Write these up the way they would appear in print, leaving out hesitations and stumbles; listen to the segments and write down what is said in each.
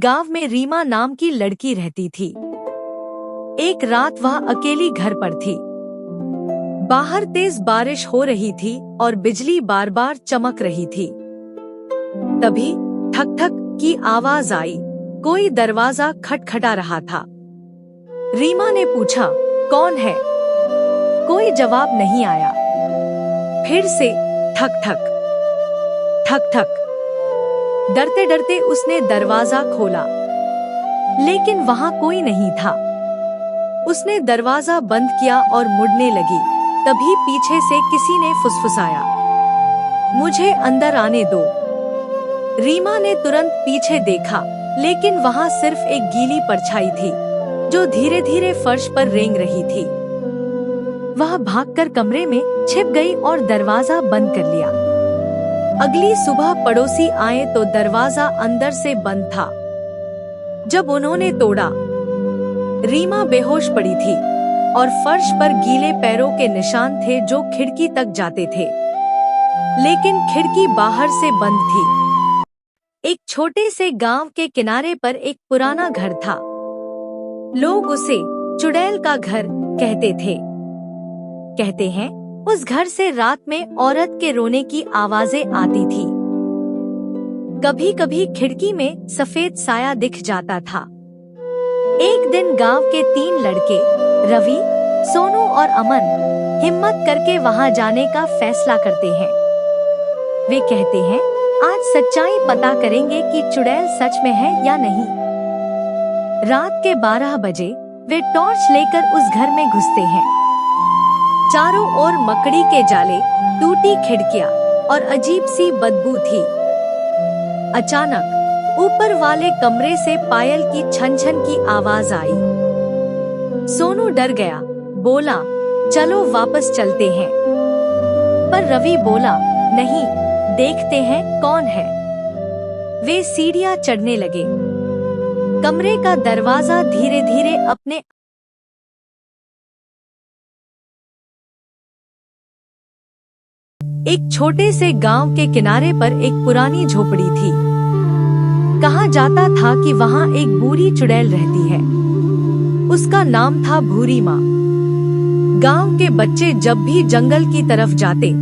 गांव में रीमा नाम की लड़की रहती थी। एक रात वह अकेली घर पर थी। बाहर तेज बारिश हो रही थी और बिजली बार बार चमक रही थी। तभी ठक ठक की आवाज आई। कोई दरवाजा खटखटा रहा था। रीमा ने पूछा, कौन है? कोई जवाब नहीं आया। फिर से ठक ठक ठक ठक। डरते डरते उसने दरवाजा खोला, लेकिन वहां कोई नहीं था। उसने दरवाजा बंद किया और मुड़ने लगी। तभी पीछे से किसी ने फुसफुसाया, मुझे अंदर आने दो। रीमा ने तुरंत पीछे देखा, लेकिन वहां सिर्फ एक गीली परछाई थी जो धीरे धीरे फर्श पर रेंग रही थी। वह भागकर कमरे में छिप गई और दरवाजा बंद कर लिया। अगली सुबह पड़ोसी आए तो दरवाजा अंदर से बंद था। जब उन्होंने तोड़ा, रीमा बेहोश पड़ी थी और फर्श पर गीले पैरों के निशान थे जो खिड़की तक जाते थे, लेकिन खिड़की बाहर से बंद थी। एक छोटे से गांव के किनारे पर एक पुराना घर था। लोग उसे चुड़ैल का घर कहते थे। कहते हैं उस घर से रात में औरत के रोने की आवाजें आती थी। कभी कभी खिड़की में सफेद साया दिख जाता था। एक दिन गांव के 3 लड़के रवि, सोनू और अमन हिम्मत करके वहां जाने का फैसला करते हैं। वे कहते हैं, आज सच्चाई पता करेंगे कि चुड़ैल सच में है या नहीं। रात के 12 बजे वे टॉर्च लेकर उस घर में घुसते हैं। चारों ओर मकड़ी के जाले, टूटी खिड़कियां और अजीब सी बदबू थी। अचानक ऊपर वाले कमरे से पायल की छन छन की आवाज आई। सोनू डर गया, बोला, चलो वापस चलते हैं। पर रवि बोला, नहीं, देखते हैं कौन है। वे सीढ़ियां चढ़ने लगे। कमरे का दरवाजा धीरे धीरे अपने एक छोटे से गांव के किनारे पर एक पुरानी झोपड़ी थी। कहा जाता था कि वहां एक बूढ़ी चुड़ैल रहती है। उसका नाम था भूरी माँ। गांव के बच्चे जब भी जंगल की तरफ जाते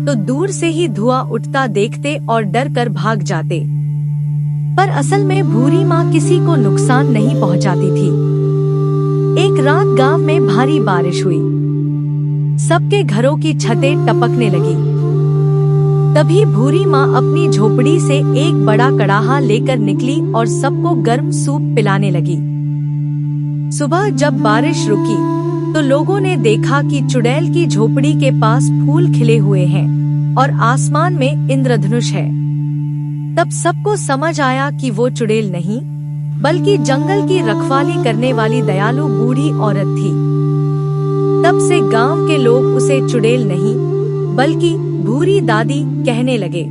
तो दूर से ही धुआं उठता देखते और डर कर भाग जाते। पर असल में भूरी माँ किसी को नुकसान नहीं पहुंचाती थी। एक रात गांव में भारी बारिश हुई। सबके घरों की छतें टपकने लगी। तभी भूरी माँ अपनी झोपड़ी से एक बड़ा कड़ाहा लेकर निकली और सबको गर्म सूप पिलाने लगी। सुबह जब बारिश रुकी तो लोगों ने देखा कि चुड़ैल की झोपड़ी के पास फूल खिले हुए हैं और आसमान में इंद्रधनुष है। तब सबको समझ आया कि वो चुड़ैल नहीं, बल्कि जंगल की रखवाली करने वाली दयालु बूढ़ी औरत थी। तब से गांव के लोग उसे चुड़ैल नहीं, बल्कि भूरी दादी कहने लगे।